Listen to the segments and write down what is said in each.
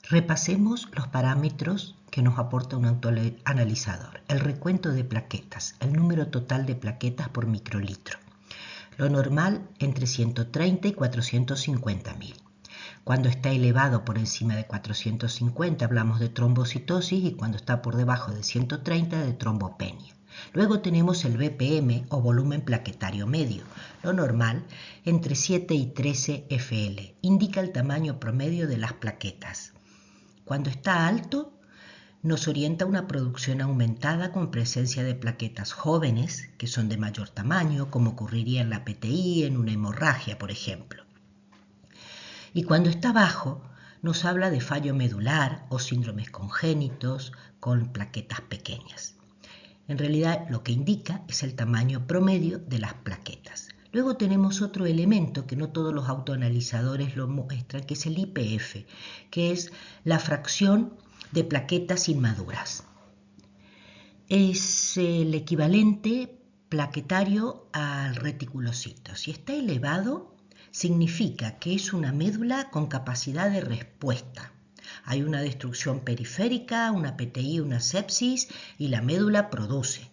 Repasemos los parámetros que nos aporta un autoanalizador. El recuento de plaquetas, el número total de plaquetas por microlitro. Lo normal entre 130 y 450.000. Cuando está elevado por encima de 450 hablamos de trombocitosis y cuando está por debajo de 130 de trombopenia. Luego tenemos el BPM o volumen plaquetario medio. Lo normal entre 7 y 13 FL. Indica el tamaño promedio de las plaquetas. Cuando está alto, nos orienta a una producción aumentada con presencia de plaquetas jóvenes, que son de mayor tamaño, como ocurriría en la PTI, en una hemorragia, por ejemplo. Y cuando está bajo, nos habla de fallo medular o síndromes congénitos con plaquetas pequeñas. En realidad, lo que indica es el tamaño promedio de las plaquetas. Luego tenemos otro elemento que no todos los autoanalizadores lo muestran, que es el IPF, que es la fracción de plaquetas inmaduras. Es el equivalente plaquetario al reticulocito. Si está elevado, significa que es una médula con capacidad de respuesta. Hay una destrucción periférica, una PTI, una sepsis y la médula produce.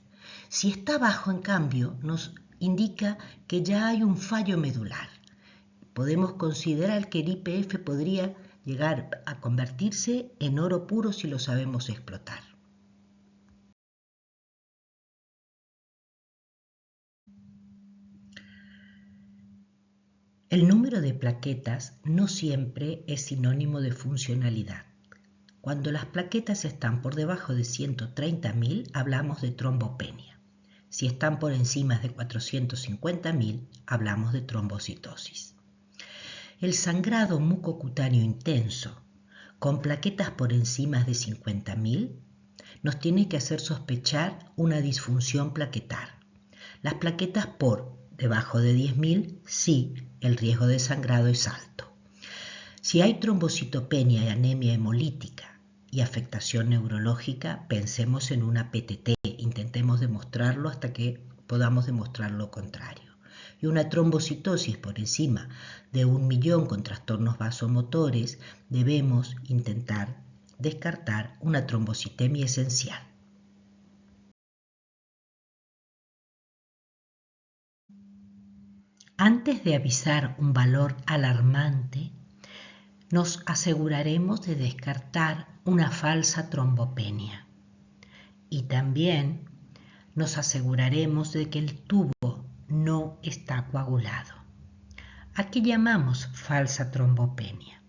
Si está bajo, en cambio, nos indica que ya hay un fallo medular. Podemos considerar que el IPF podría llegar a convertirse en oro puro si lo sabemos explotar. El número de plaquetas no siempre es sinónimo de funcionalidad. Cuando las plaquetas están por debajo de 130.000, hablamos de trombopenia. Si están por encima de 450.000, hablamos de trombocitosis. El sangrado mucocutáneo intenso, con plaquetas por encima de 50.000, nos tiene que hacer sospechar una disfunción plaquetar. Las plaquetas por debajo de 10.000, sí, el riesgo de sangrado es alto. Si hay trombocitopenia y anemia hemolítica y afectación neurológica, pensemos en una PTT, intentemos demostrarlo hasta que podamos demostrar lo contrario. Y una trombocitosis por encima de 1 millón con trastornos vasomotores, debemos intentar descartar una trombocitemia esencial. Antes de avisar un valor alarmante, nos aseguraremos de descartar una falsa trombopenia y también nos aseguraremos de que el tubo no está coagulado. ¿A qué llamamos falsa trombopenia?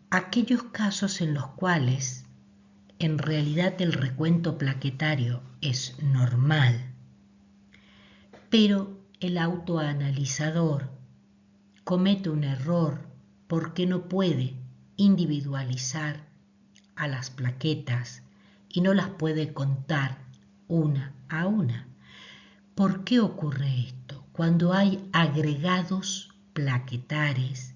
Aquellos casos en los cuales en realidad el recuento plaquetario es normal, pero el autoanalizador comete un error porque no puede individualizar a las plaquetas y no las puede contar una a una. ¿Por qué ocurre esto? Cuando hay agregados plaquetares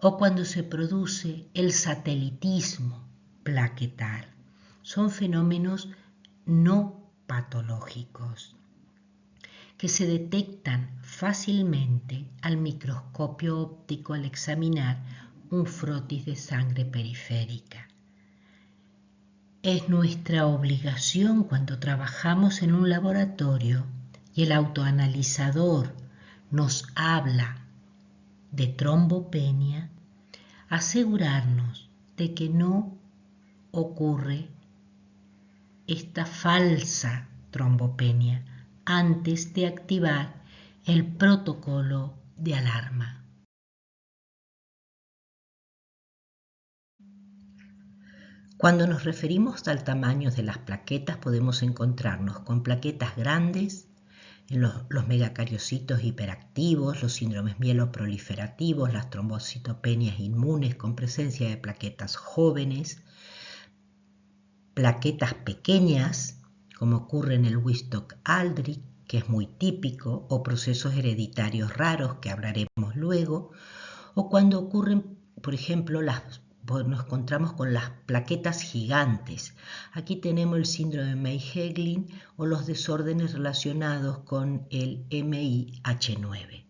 o cuando se produce el satelitismo plaquetar. Son fenómenos no patológicos que se detectan fácilmente al microscopio óptico al examinar un frotis de sangre periférica. Es nuestra obligación cuando trabajamos en un laboratorio y el autoanalizador nos habla de trombopenia, asegurarnos de que no ocurre esta falsa trombopenia antes de activar el protocolo de alarma. Cuando nos referimos al tamaño de las plaquetas, podemos encontrarnos con plaquetas grandes, en los megacariocitos hiperactivos, los síndromes mieloproliferativos, las trombocitopenias inmunes con presencia de plaquetas jóvenes, plaquetas pequeñas, como ocurre en el Wistock-Aldrich, que es muy típico, o procesos hereditarios raros, que hablaremos luego, o cuando ocurren, por ejemplo, nos encontramos con las plaquetas gigantes. Aquí tenemos el síndrome de May-Heglin o los desórdenes relacionados con el MIH9.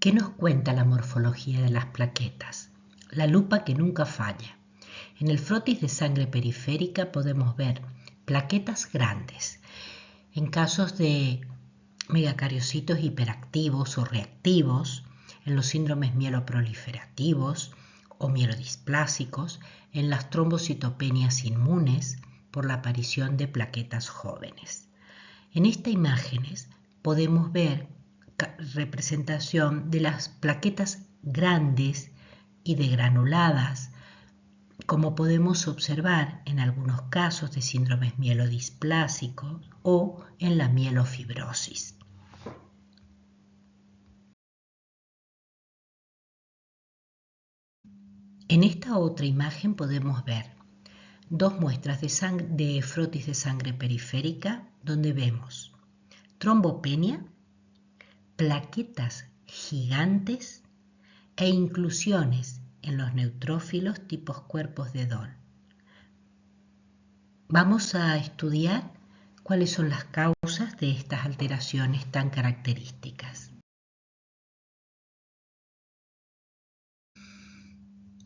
¿Qué nos cuenta la morfología de las plaquetas? La lupa que nunca falla. En el frotis de sangre periférica podemos ver plaquetas grandes. En casos de megacariocitos hiperactivos o reactivos, en los síndromes mieloproliferativos o mielodisplásicos, en las trombocitopenias inmunes por la aparición de plaquetas jóvenes. En estas imágenes podemos ver representación de las plaquetas grandes y degranuladas, como podemos observar en algunos casos de síndromes mielodisplásicos o en la mielofibrosis. En esta otra imagen podemos ver dos muestras de frotis de sangre periférica donde vemos trombopenia, plaquetas gigantes e inclusiones en los neutrófilos tipos cuerpos de Doll. Vamos a estudiar cuáles son las causas de estas alteraciones tan características.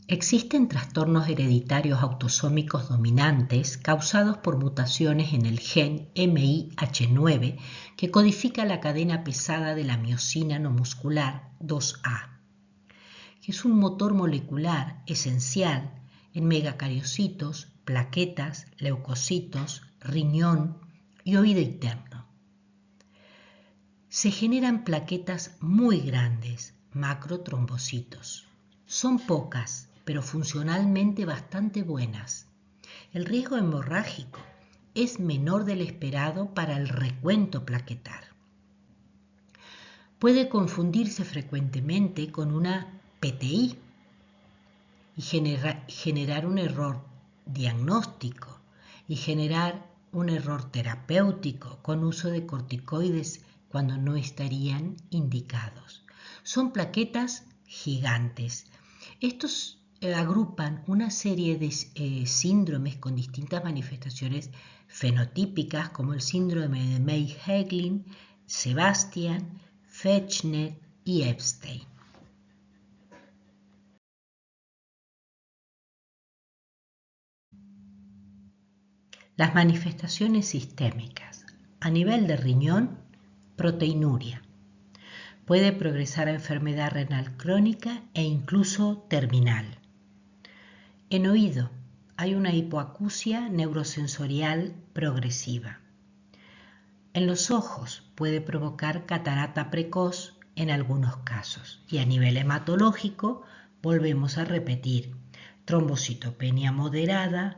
Existen trastornos hereditarios autosómicos dominantes causados por mutaciones en el gen MIH9 que codifica la cadena pesada de la miosina no muscular 2A, que es un motor molecular esencial en megacariocitos, plaquetas, leucocitos, riñón y oído interno. Se generan plaquetas muy grandes, macrotrombocitos. Son pocas, pero funcionalmente bastante buenas. El riesgo hemorrágico es menor del esperado para el recuento plaquetar. Puede confundirse frecuentemente con una PTI y generar un error diagnóstico y generar un error terapéutico con uso de corticoides cuando no estarían indicados. Son plaquetas gigantes. Estos agrupan una serie de síndromes con distintas manifestaciones fenotípicas como el síndrome de May-Hegling, Sebastian, Fechner y Epstein. Las manifestaciones sistémicas. A nivel de riñón, proteinuria. Puede progresar a enfermedad renal crónica e incluso terminal. En oído, hay una hipoacusia neurosensorial progresiva. En los ojos, puede provocar catarata precoz en algunos casos. Y a nivel hematológico, volvemos a repetir trombocitopenia moderada,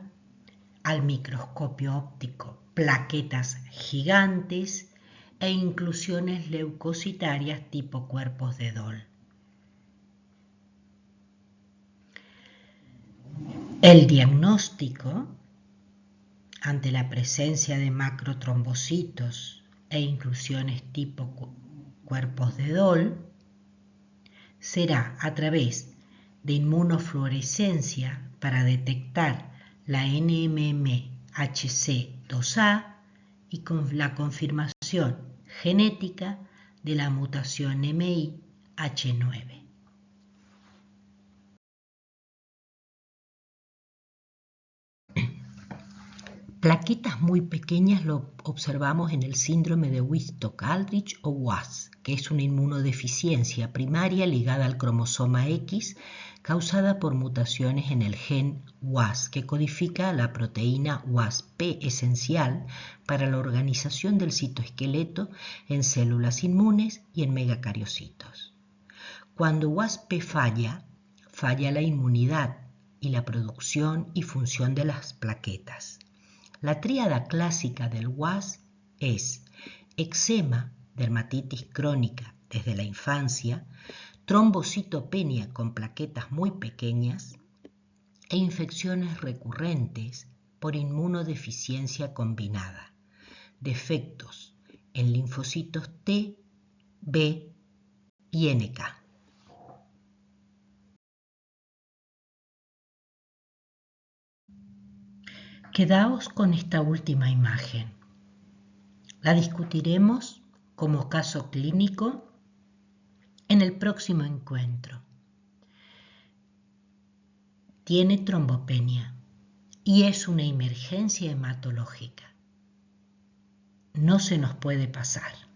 al microscopio óptico, plaquetas gigantes e inclusiones leucocitarias tipo cuerpos de Doll. El diagnóstico, ante la presencia de macrotrombocitos e inclusiones tipo cuerpos de Doll, será a través de inmunofluorescencia para detectar la NMMHC2A y con la confirmación genética de la mutación MIH9. Plaquetas muy pequeñas lo observamos en el síndrome de Wittstock-Aldrich o WAS, que es una inmunodeficiencia primaria ligada al cromosoma X causada por mutaciones en el gen WAS, que codifica la proteína WAS-P esencial para la organización del citoesqueleto en células inmunes y en megacariocitos. Cuando WAS-P falla la inmunidad y la producción y función de las plaquetas. La tríada clásica del WAS es eczema, dermatitis crónica desde la infancia, trombocitopenia con plaquetas muy pequeñas e infecciones recurrentes por inmunodeficiencia combinada, defectos en linfocitos T, B y NK. Quedaos con esta última imagen. La discutiremos como caso clínico en el próximo encuentro. Tiene trombopenia y es una emergencia hematológica. No se nos puede pasar.